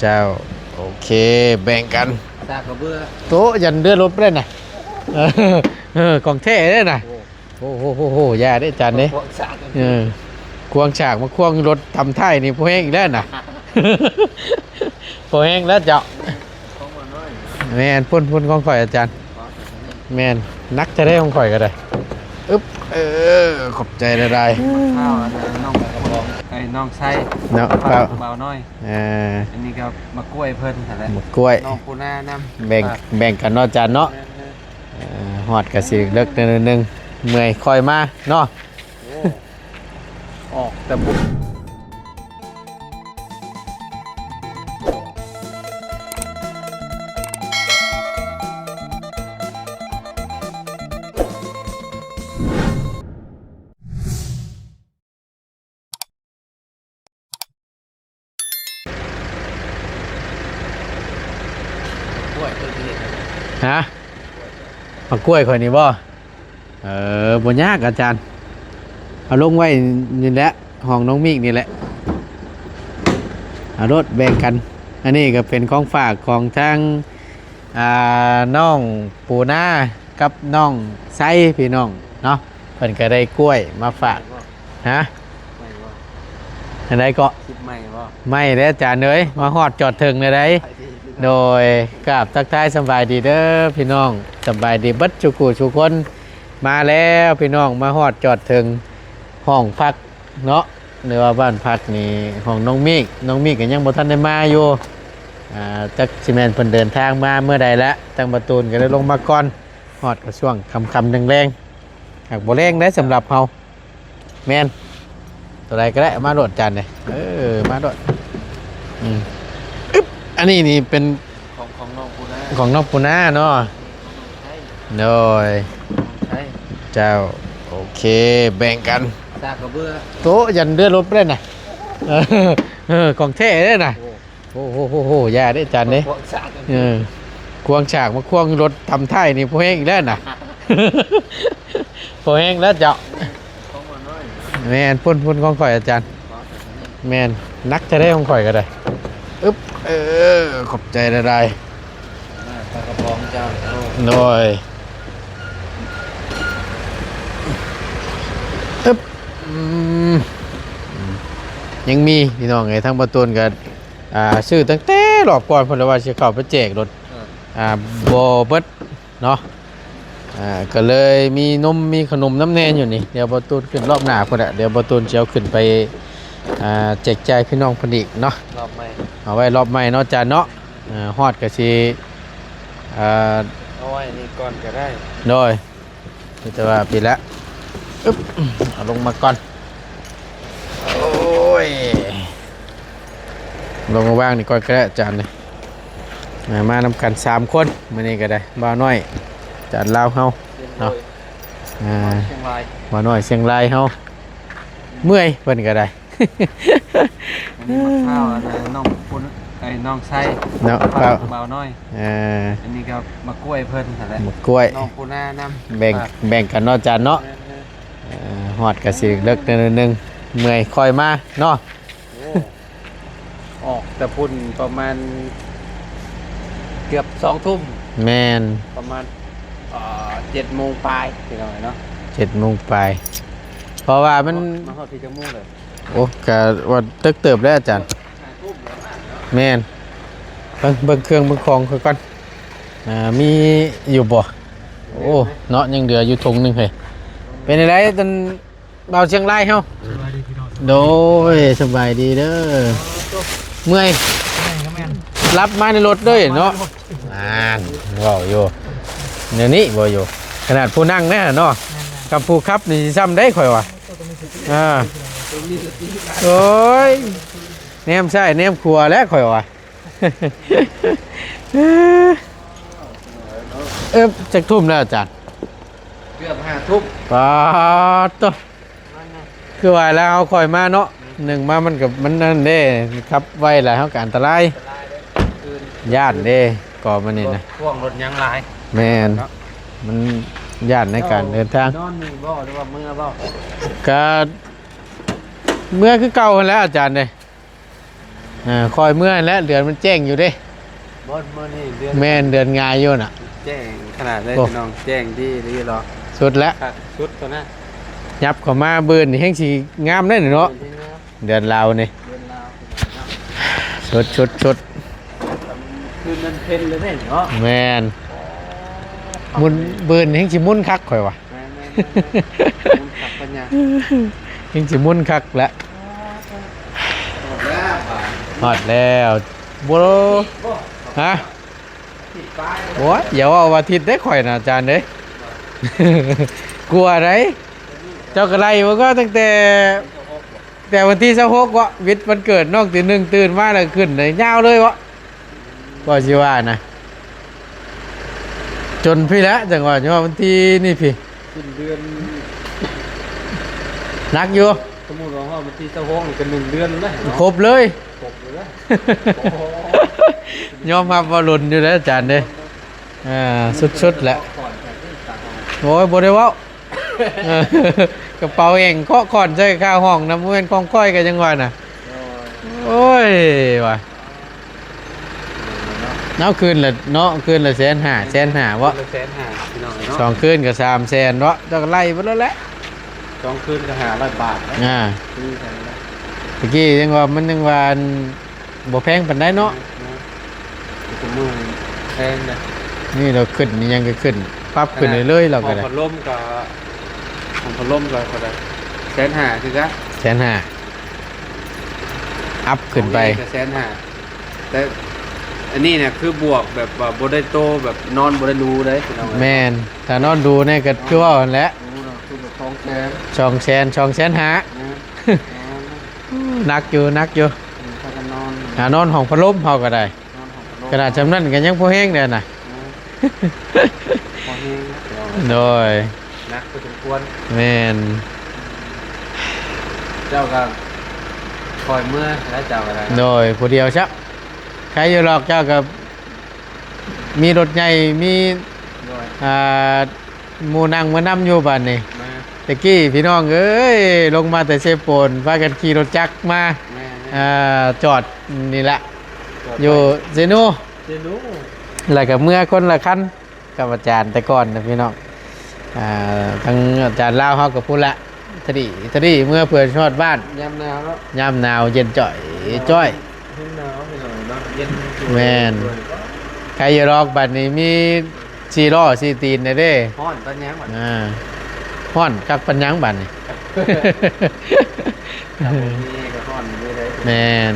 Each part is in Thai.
เจ้าโอเคแบ่งกันตากระเบื้อโต๊ะยันเดือดรถไปเลยนะของเท่เลยนะโอ้โหยาได้จานนี้ควงฉากมาควงรถทำท่ายนี่พอแห้งอีกแล้วนะพอแห้งแล้วเจ้าแมนพ่นของข่อยอาจารย์แมนนักจะได้ของข่อยก็ได้อึ๊บขอบใจได้ข้าวน้องกระบอกไอ้น้องไส้เนาะเบาน้อยอันนี้ก็มะกล้วยเพิ่นอะไรมะกล้วยน้องปูนาน้ำแบ่งกันเนาะจานเนาะหอดกระสีเลิกนึงเมื่อยคอยมาเนาะออกแต่บุฮะมะกล้วยคนนี้บ่บ่ยากอาจารย์เอาลงไว้นี่แหละห้องน้องมิกนี่แหละเอารถแบ่งกันอันนี้ก็เป็นของฝากของทางน้องปูนากับน้องไส้พี่น้องเนาะเพิ่นก็ได้กล้วยมาฝากฮะอันใดก็ไม่แล้วอาจารย์เอ้ยมาฮอดจอดถึงเลยได้โดยกราบทักทายสบายดีเด้อพี่น้องสบายดีเบิดทุกคนมาแล้วพี่น้องมาฮอดจอดถึงห้องพักเนาะหรือว่าบ้านพักนี่ห้องน้องมิกก็ยังบ่ทันได้มาอยู่จักสิแม่นเพิ่นเดินทางมาเมื่อใดแล้วตั้งประตูนก็ได้ลงมาก่อนฮอดก็ช่วงค่ำๆแรงๆหากบ่แรงได้สำหรับเฮาแม่นตัวใดก็ได้มาโดดจานเลยมาโดดอันนี้นี่เป็นของน้องปูนาเนาะโดยเจ้าโอเคแบ่งกันตากระเบื้อโต๊ะยันเดือดรถไปเลยนะของเท่เลยนะโอ้โหยาได้จานนี้ควงฉากมาควงรถทำท่ายนี่พอแห้งอีกแล้วนะพอแห้งแล้วเจ้าแมนพ่นของข่อยอาจารย์แมนนักจะได้ของข่อยก็ได้อึ๊บขอบใจได้ปลากระป๋องเจ้าโดยอึ๊บยังมีพี่น้องไงทั้งประตูนกันชื่อตั้งแต่รอบก่อนพลว่าจะเข้าไปแจกรถบอเบิดเนาะก็เลยมีนมมีขนมน้ำแน่นอยู่นี่เดี๋ยวประตูนขึ้นรอบหน้าคนละเดี๋ยวประตูนจะเอาขึ้นไปแจกจ่ายพี่น้องพอดีเนาะรอบใหม่เอาไว้รอบใหม่เนาะจานเนาะฮอดก็สิเอาไว้นี่ก่อนก็ได้โดยแต่ว่าปีละอึ๊บเอาลงมาก่อนโอ้ยลงมาว่างนี่ก่อนก็ได้จานเลยมานำกัน3คนมื้อนี้ก็ได้บ่าวน้อยจานลาวเฮาเนาะบ่าวน้อยเชียงรายเฮาเมื่อยเพิ่นก็ได้ข้าวน้องปูนไอ้น้องไส้เนาะเบาน้อยอันนี้ก็มะกล้วยเพิ่นอะไรมะกล้วยน้องปูนาน้ำแบ่งกันเนาะจานเนาะฮอดกระสีเลิกนึงเมื่อยคอยมาเนาะออกแต่พุ่นประมาณเกือบ2 ทุ่มแมนประมาณ7 โมงปลายพี่น้องเนาะ7 โมงปลายเพราะว่ามันมาฮอดที่จังโมงเลยโอ้กะว่าตึกเติบแล้วอาจารย์แมนเบิ่งเครื่องเบิ่งของค่อยก่อนมีอยู่บ่โอ้เนาะยังเหลืออยู่ถุงนึงเฮ้ยเป็นอะไรตอนเบาเชียงรายเฮาโดยสบายดีเด้อเมื่อยรับมาในรถด้วยเนาะว้าวอยู่เดี๋ยวนี้บ่อยู่ขนาดผู้นั่งแน่เนาะกับผู้ขับนี่ซ้ำได้ข่อยว่ะโอ้ยแนมใช่แนมครัวแล้วข่อยว่ะจักทุ่มแล้วอาจารย์เกือบ5 ทุ่มปาตัวคือว่าแล้วเอาข่อยมาเนาะ1มามันกับมันนั่นเด้ครับไว้หลายเฮาก็อันตรายย่านเด้ก่อมันนี่นะพ่วงรถยังหลายแม่นมันย่านในการเดินทางนอนนี่บ่หรือว่าเมื่อบ่ก็เมื่อคือเก่าแล้วอาจารย์เด้ คอยเมื่อและเดือนมันแจ้งอยู่เด้ บนมื้อนี้เดือน แม่นเดือนงายอยู่น่ะ แจ้งขนาดเลย โอ้ พี่น้องแจ้งดีหรอ สุดแล้ว ครับชุดตัวนั้น ยับเข้ามาเบิ่นนี่แฮงสิงามได้เนาะเดือนลาวนี่ เดือนลาว ชุด คือมันเพ็นเลยแม่เนาะ แม่นมุนเบิ่นแฮงสิมุนคักข่อยว่ะ แม่มันขับปัญญา แฮงสิมุนคักแล้ว หมดแล้วป่ะ ฮอดแล้วบ่ฮะ ติดป้าย โอ้ยอย่าว่าวันอาทิตย์ได้ข่อยนะอาจารย์เด้ กลัวอะไรเจ้ากระไรมันก็ตั้งแต่วันที่26วะวิทย์วันเกิดนอกตีหนึ่งตื่นมาแล้วขึ้นเลยยาวเลยวะก็ชิว่านะจนพี่แล้วจังหวะว่าวันที่นี่พี่ สิ้นเดือน นักอยู่ สมมุติว่ามันที่เจ้าห้องกัน1 เดือนเลยเนาะ ครบเลย ครบเลย ยอมรับว่าหลุนอยู่แล้วอาจารย์เด้สุดๆแหละ ก่อนจากที่ต่าง โอ้ยบ่ได้เว้า เออกระเป๋าเองเคาะก่อนใช้ข้าวห้องน้ำเว้นของก้อยกันจังหวะน่ะโอ้ยว่ะเนาะคืนละเนาะคืนละ150,000วะ 150,000พี่น้องเนาะ สองคืนก็300,000วะเจ้าก็ไล่ไปแล้วแหละ 2 คืนก็500 บาทนะ นี่ใช่ไหม ตะกี้ยังว่ามันยังว่าบ่แพงปานใดเนาะ สมมุติแพงนะ นี่เราขึ้นนี่ยังก็ขึ้นปรับขึ้นเรื่อยๆเราก็ได้ ของพัดลมกับของพัดลมกับอะไร150,000คือกัน 150,000อัพขึ้นไป ของ150,000แต่อันนี้เนี่ยคือบวกแบบว่าบ่ได้โตแบบนอนบ่ได้รู้เลยพี่น้อง แม่นถ้านอนดูเนี่ยก็คือว่าหั่นแหละ รู้เนาะคือแบบ200,000 250,000 นะ หนักอยู่ถ้ากันนอน หานอนห้องพัดลมเฮาก็ได้ นอนของพัดลม ขนาดจำนั้นก็ยังพอแห้งเด้อน่ะ พอแห้งนะ โดย นักพอสมควร แม่น เจ้าก็คอยเมื่อแล้วเจ้าอะไร โดยผู้เดียวชักใครอยู่หรอกเจ้าก็มีรถใหญ่มี ด้วย หมู่นั่งมานํอยู่บัดนี้ มา ตะกี้พี่น้องเอ้ยลงมาแต่เซโปนพากันขี่รถจักรมา แม่ จอดนี่แหละอยู่เซโน เจนู แล้วก็เมื่อคนละคันกับอาจารย์แต่ก่อนนะพี่น้องทั้งอาจารย์ลาวเฮากับพูดละทดีเมื่อเพื่อนชอดบ้าน ยามหนาวแล้ว ยามหนาวเย็นจ่อยจ้อย เย็นหนาวไปหน่อยเนาะเย็น แม่น ใครอย่ารอกบัดนี้มี4 ล้อ4 ตีนนะเด้ ฮ้อนตอนยังหมด ฮ้อนกักปัญญังบัดนี้ มีก็ฮ้อนมีได้ แม่น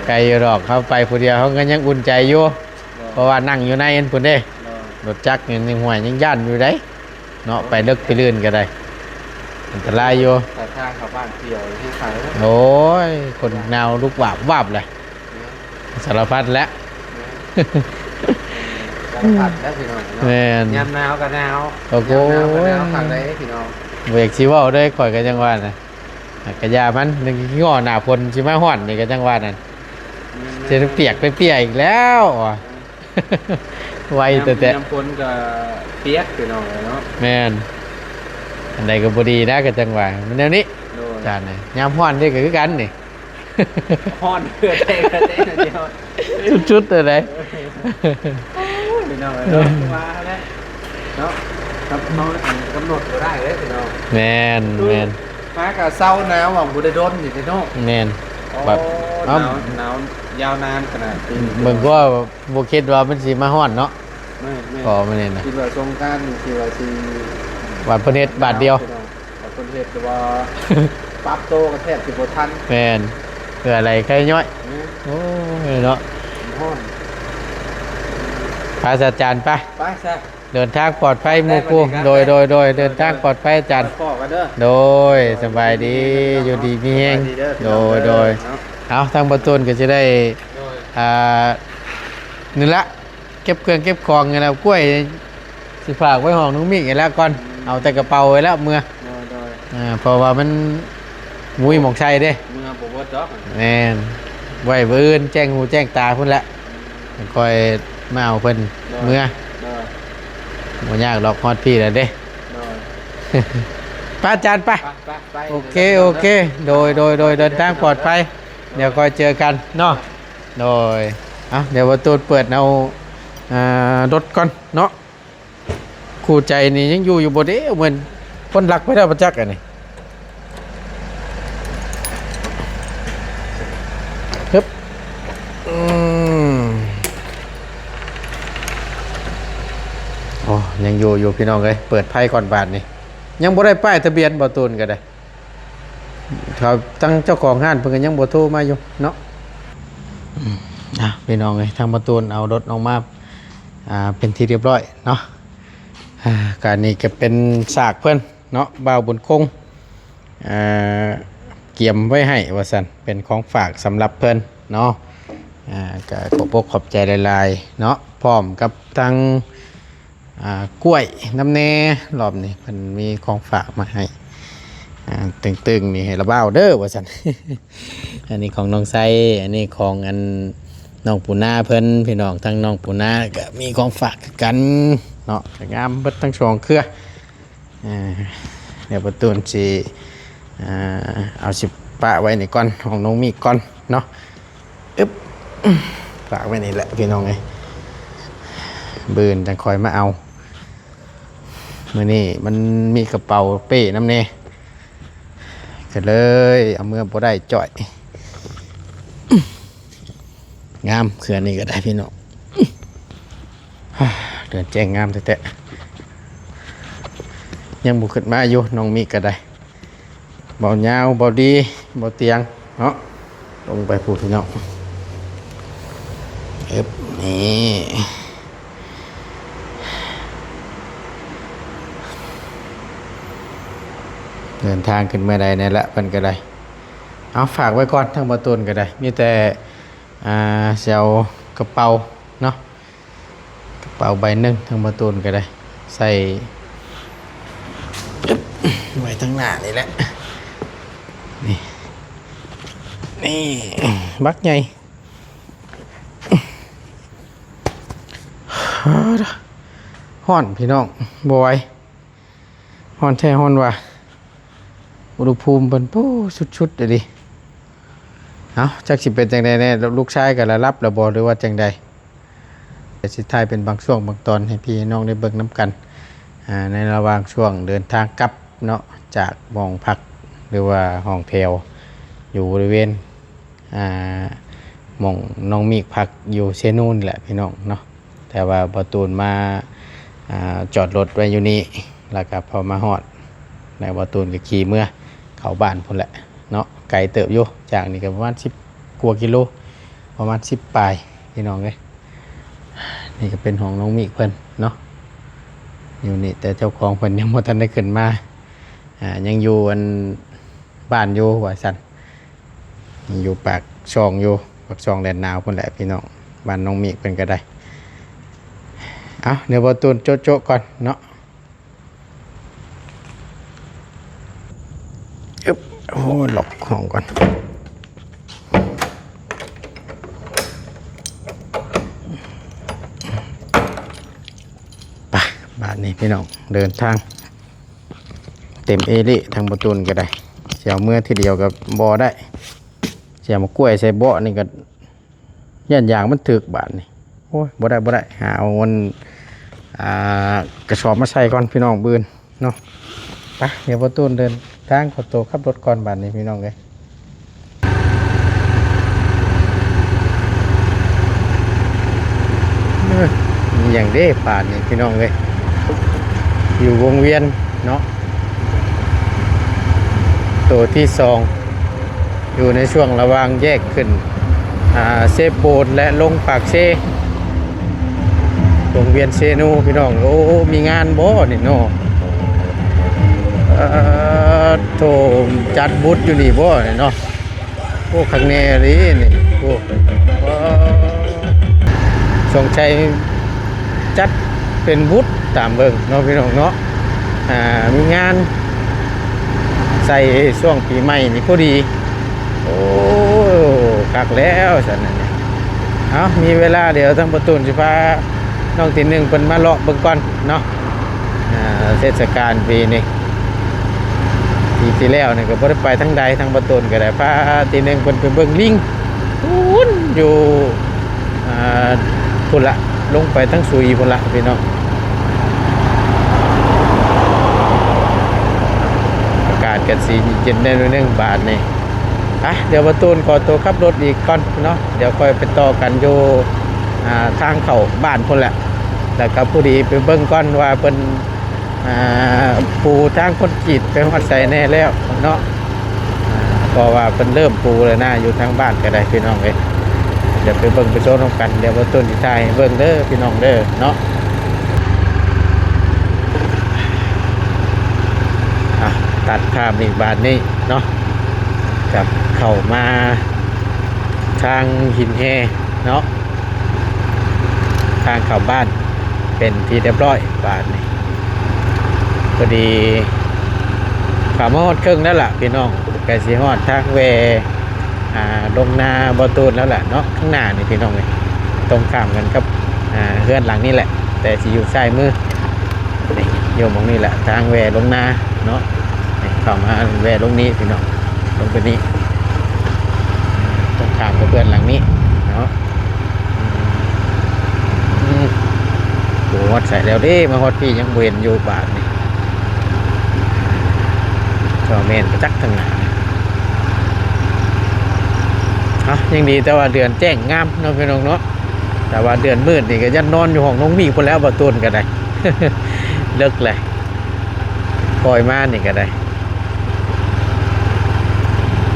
ใครอย่ารอกเข้าไปผู้เดียวเขาก็ยังอุ่นใจอยู่เพราะว่านั่งอยู่ในเอ็นพุ่นเด้รถจักรนี่ห่วยยังย่านอยู่ได้เนาะไปเลิกไปลื่นก็ได้อันตรายอยู่ แต่ทางเข้าบ้านเที่ยวที่ขายแล้ว โอ้ยคนแนวลูกวาบเลยสารพัดแล้ว ผัดได้พี่น้อง แม่น ยามหนาวก็หนาว โอ้โห ยามหนาวก็หนาวผักได้พี่น้อง เบรกชีว่าได้ข่อยก็จังว่าน่ะกระยามันนึงง้อหน้าพลสิมาฮ้อนนี่ก็จังว่านั่นจะเปียกไปเปียกอีกแล้วว่ะ ไวแต่ น้ำฝนก็เปียกพี่น้องเนาะ แม่นอันใดก็บ่ดีนะก็จังว่ามันแนวนี้ โดย จานนี่ยามฮ้อนนี่ก็คือกันนี่ ฮ้อนเพื่อเต้เต้เดียว ชุดๆเลย พี่น้องเนาะมาแล้วเนาะครับเขากำหนดก็ได้เลยพี่น้อง แม่น มากับเศร้าหนาวหวังบุได้โดนอยู่พี่น้อง แม่น แบบ หนาวยาวนานขนาดนี้ เบิ่งก็บ่คิดว่ามันสิมาฮ้อนเนาะ ไม่ พอมันนี่นะ คิดว่าสงกรารคิดว่าสิ วันเพิ่นเฮ็ดบาทเดียว แต่คนเฮ็ดแต่ว่าปรับโตกันแทบสิบ่ทัน แม่นเพื่ออะไรใครย่อย โอ้ยเนาะ ฮ้อน พาอาจารย์ไป ไปซะ เดินทางปลอดภัยหมู่กูโดยเดินทางปลอดภัยอาจารย์ พ่อกันเด้อ โดยสบายดีอยู่ดีมีแฮง สบายเด้อ โดย เนาะ เอาทางประตูนก็จะได้ โดย นี่ละเก็บเครื่องเก็บของกันแล้วกล้วยสิฝากไว้ห้องน้องมิกอีกแล้วก่อนเอาแต่กระเป๋าไว้แล้วเมื่อ โดย เพราะว่ามันมุ้ยหมองชัยเด้ เมื่อบ่เบิดดอก แม่นไว้เบิ่นแจ้งหูแจ้งตาพุ่นละคอยมาเอาเพิ่นเมื่อ โดย บ่ยากหรอกฮอดพี่แล้วเด้ โดย ป้าอาจารย์ไป ไป โอเคโดยเดินทางปลอดภัย เดี๋ยวค่อยเจอกันเนาะโดยเดี๋ยวประตูเปิดเอารถก่อนเนาะคู่ใจนี่ยังอยู่บ่เด้เหมือนคนรักไม่ได้ประจักษ์อันนี้ฮึบโอ้ยังอยู่พี่น้องเลยเปิดไพ่ก่อนบาทนี่ยังบ่ได้ป้ายทะเบียนบ่ตูนก็ได้เขาตั้งเจ้าของห้านเพิ่นก็ยังบ่โทรมาอยู่เนาะพี่น้องเลยทางบ่ตูนเอารถออกมาเป็นที่เรียบร้อยเนาะการนี้ก็เป็นสากเพิ่นเนาะบ่าวบุญคงเกี่ยมไว้ให้ว่าซั่นเป็นของฝากสำหรับเพิ่นเนาะก็ขอบอกขอบใจหลายๆเนาะพร้อมกับทางกล้วยน้ำแน่รอบนี้มันมีของฝากมาให้ตึงๆนี่ให้ระบ้าเด้อว่าซั่น อันนี้ของน้องไซอันนี้ของอันน้องปูนาเพิ่นพี่น้องทั้งน้องปูนาก็มีของฝากกันเนาะงามเบิดทั้งสองเครือเดี๋ยวประตูนสิเอาสิปะไว้ในก้อนของน้องมีก้อนเนาะอึ๊บฝากไว้นี่แหละพี่น้องเอ้ยบืนจังคอยมาเอามื้อนี้มันมีกระเป๋าเป้น้ำเน่ก็เลยเอาเมื่อบ่ได้จ่อยงามเขื่อนนี่ก็ได้พี่น้องเดินแจ้งงามแท้ๆยังบุกขึ้นมาอยู่น้องมีก็ได้เบายาวเบาดีเบาเตียงเนาะลงไปพูดพี่น้องนี่เดินทางขึ้นเมื่อใดนี่แหละเป็นก็ได้เอาฝากไว้ก่อนทั้งประตูนก็ได้มีแต่เสียวกระเป๋าเนาะกระเป๋าใบหนึ่งทั้งประตูนก็ได้ใส่ไว้ทั้งหน้านี่แหละนี่บักใหญ่ฮ้อนพี่น้องบอยฮ้อนแท้ฮ้อนว่ะอุณหภูมิเป็นปู้ชุดๆเลยดิเอาจักสิเป็นจังใดแน่ลูกชายกับระรับระบอหรือว่าจังใดแต่สิท้ายเป็นบางช่วงบางตอนให้พี่น้องได้เบิ่งน้ำกันในระหว่างช่วงเดินทางกลับเนาะจากหม้องพักหรือว่าห้องแถวอยู่บริเวณหม้องน้องมีพักอยู่เซนูนแหละพี่น้องเนาะแต่ว่าประตูนมาจอดรถไว้อยู่นี่แล้วก็พอมาฮอดในประตูนก็ขี่เมื่อเข้าบ้านพุ่นแหละเนาะไกลเติบอยู่จากนี่ก็ประมาณ10 กว่ากิโลประมาณ10 ปลายพี่น้องเลยนี่ก็เป็นห้องน้องมีเพิ่นเนาะอยู่นี่แต่เจ้าของเพิ่นยังบ่ทันได้ขึ้นมายังอยู่อันบ้านอยู่ว่าซั่นยังอยู่ปากช่องอยู่ปากช่องแดนหนาวพุ่นแหละพี่น้องบ้านน้องมีเพิ่นก็ได้เอาเดี๋ยวบ่ตูนโจ๊ะๆก่อนเนาะโอ้หลบห้องก่อนไปบ้านนี้พี่น้องเดินทางเต็มเอลิทางประตูนก็ได้เสียวเมื่อทีเดียวกับบอได้เสียมากล้วยใส่เบาะนี่ก็ย่านยางมันถึกบาทนี่โอ้ยบ่ได้หาเอาวันกระสอบมาใส่ก่อนพี่น้องบืนเนาะไปเดี๋ยวประตูนเดินทางขอตัวขับรถก่อนบาทนี้พี่น้องเลยมีอย่างเด้ป่านนี่พี่น้องเลยอยู่วงเวียนเนาะตัวที่2อยู่ในช่วงระหว่างแยกขึ้นเซโปนและลงปากเซวงเวียนเซนูพี่น้องโอ้มีงานบ่นี่เนาะโถมจัดบุตรอยู่นี่บ่เนาะโอ้ข้างในนี่โอ้สงชัยจัดเป็นบุตรตามเบิ่งเนาะพี่น้องเนาะมีงานใส่ช่วงปีใหม่นี่พอดีโอ้คักแล้วซั่นน่ะนี่เอามีเวลาเดี๋ยวทางประตูสิพาน้องที่1เพิ่นมาเลาะเบิ่งก่อนเนาะเทศกาลปีนี้ที่ ปีที่แล้วนี่ก็บ่ได้ไปทั้งใดทั้งประตูนก็ได้พาทีหนึงเพิ่นไปเบิ่งลิงพุ่นอยู่อ่าพุ่นละลงไปทั้งสุยพุ่นละพี่น้องอากาศก็สิเย็นได้หน่อยนึงบาทนี่เดี๋ยวประตูนขอตัวขับรถอีกก่อนเนาะเดี๋ยวค่อยไปต่อกันอยู่ทางเข้าบ้านพุ่นแหละแล้วก็ผู้ดีไปเบิ่งก่อนว่าเพิ่นปูทางคนกรีดไปฮอดใส่แน่แล้วเนาะเพราะว่าเพิ่นเริ่มปูแล้วนะอยู่ทางบ้านก็ได้พี่น้องเอ้ยเดี๋ยวไปเบิ่งไปโซนกันเดี๋ยวว่าต้นที่ทายเบิ่งเด้อพี่น้องเด้อเนาะตัดภาพอีกบาทนี้เนาะกับเข้ามาทางหินแฮเนาะทางเข้าบ้านเป็นที่เรียบร้อยบาทนี้พอดีขามาฮอดครึ่งแล้วล่ะพี่น้องไก่สีฮอดทางเวลงนาบอตูนแล้วแหละเนาะข้างหน้านี่พี่น้องเลยตรงข้ามกันกับเฮือนหลังนี่แหละแต่สิอยู่ซ้ายมือนี่โยมตรงนี้แหละทางแวลงนาเนาะเข้ามาแวลงนี้พี่น้องลงไปนี้ตรงข้ามกับเพื่อนหลังนี้เนาะโหฮอดใส่แล้วเด้มาฮอดพี่ยังเวนอยู่บาทนี่ก็เมนประจักษ์ทั้งหนายังดีแต่ว่าเดือนแจ้งงามเนาะพี่น้องเนาะแต่ว่าเดือนมืดนี่ก็ยันนอนอยู่ห้องน้องมีคนแล้วบ่ตูนก็ได้ เลิกเลยปล่อยมานี่ก็ได้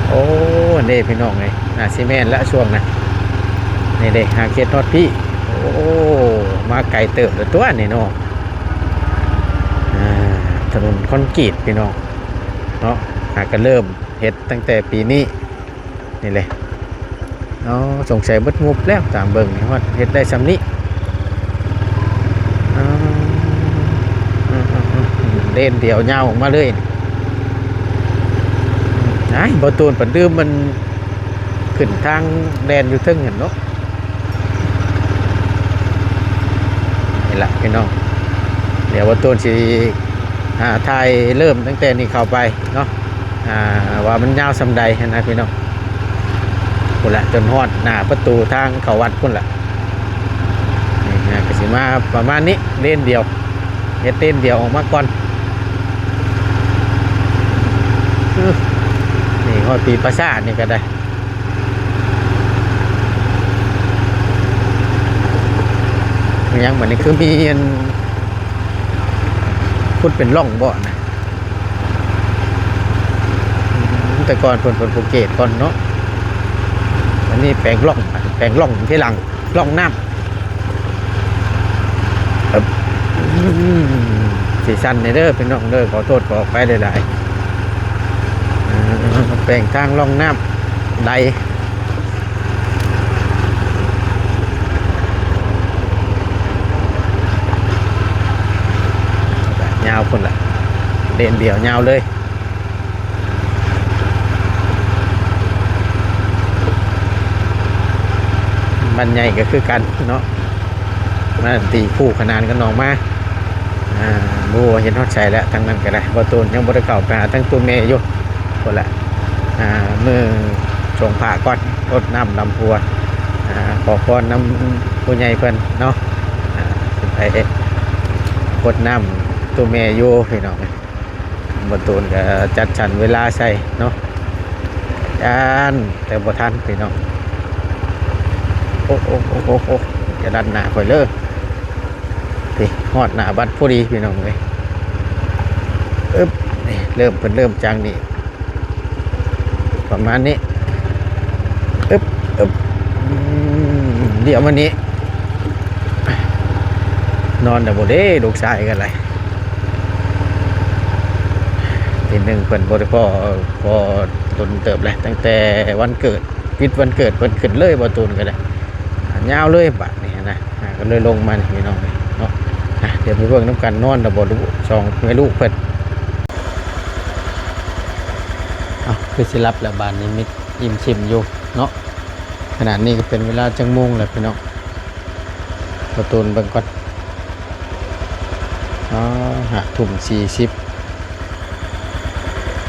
โอ้เด้พี่น้องเลยซีเมนต์และช่วงนะนี่เด้หาเขตนอดพี่โอ้มาไกลเติบเลยตัวนี่เนาะถนนคอนกรีตพี่น้องเนาะก็เริ่มเฮ็ดตั้งแต่ปีนี้นี่เลยสงสัยบดงบแล้วตามเบิ่งว่าเฮ็ดได้ซ้ำนี้เล่นเดี่ยวยาวออกมาเลยบอตูนปัดดื้มมันขึ้นทางแดนอยู่ทึ่งเห็นเนาะนี่แหละพี่น้องเดี๋ยวบอตูนสิถ่ายเริ่มตั้งแต่นี้เข้าไปเนาะว่ามันยาวสำใดนะพี่น้องพุ่นละจนฮอดหน้าประตูทางเข้าวัดพุ่นละนี่นะก็สิมาประมาณนี้เล่นเดียวเฮ็ดเล่นเดียวออกมาก่อนนี่ฮอดปีประสาทนี่ก็ได้ยังเหมือนนี่คือมีพูดเป็นร่องบ่อนะแต่ก่อนเพิ่นภูเก็ตก่อนเนาะอันนี้แปลงร่องที่หลังร่องน้ำสีสันในเด้อเป็นน้องเด้อขอโทษขอไปหลายๆแปลงทางร่องน้ำใดยาวคนละเด่นเดี่ยวยาวเลยบันใหญ่ก็คือกันเนาะมาตีคู่ขนานกันออกมาบัวเห็นฮอดใส่แล้วทั้งนั้นก็ได้บอตูนยังบริเก่าไปหาทั้งตัวเมย์อยู่คนละมือชงผ่าก้อนรดน้ำลำพัวขอพรน้ำผู้ใหญ่เพิ่นเนาะไปรดน้ำตัวเมย์อยู่พี่น้องบอตูนก็จัดฉันเวลาใส่เนาะแต่บ่ทันพี่น้องโอ้อย่าดันหนาข่อยเลยพี่ฮอดหนาบัดพอดีพี่น้องเลยนี่เริ่มจังนี่ประมาณนี้เดี๋ยววันนี้นอนแต่บ่ได้ลูกชายกันเลยทีหนึ่งเพิ่นบ่ได้พอตุนเติบเลยตั้งแต่วันเกิดปิดวันเกิดเพิ่นขึ้นเลยบ่ตุนกันเลยยาวเลยบาดนี่นะก็เลยลงมาพี่น้องเนาะเดี๋ยวไปเบิ่งน้ำกันนอนแต่บ่รู้สองไม่ลูกเพิ่นคือสิรับแล้วบานนี้มิดอิ่มชิมอยู่เนาะขนาดนี้ก็เป็นเวลาจังโมงแล้วพี่น้องประตูนเบิ่งก่อน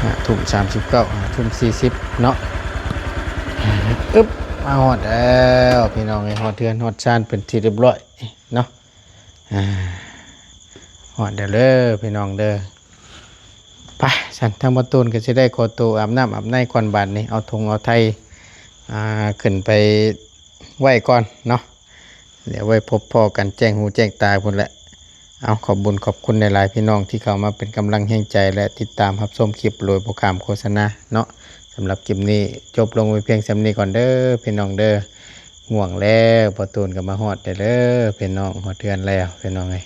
5:40 ทุ่ม39ทุ่ม40เนาะอึ๊บมาฮอดแล้วพี่น้องไอ้ฮอดเทือนฮอดชานเป็นที่เรียบร้อยเนาะฮอดเด้อเด้อพี่น้องเด้อไปฉันทางประตูนก็สิได้ขอตัวอาบน้ำอาบในก่อนบัดนี้เอาธงเอาไทยขึ้นไปไหว้ก่อนเนาะเดี๋ยวไว้พบพ่อกันแจ้งหูแจ้งตาพุ่นแหละเอาขอบบุญขอบคุณในหลายๆพี่น้องที่เข้ามาเป็นกำลังแห่งใจและติดตามรับชมคลิปโดยโปรแกรมโฆษณาเนาะสำหรับคลิปนี้จบลงไว้เพียงสำนี้ก่อนเด้อพี่น้องเด้อห่วงแล้วประตูนก็มาฮอดเด้อพี่น้องฮอดเทือนแล้วพี่น้องเอ้ย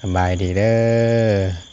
สบายดีเด้อ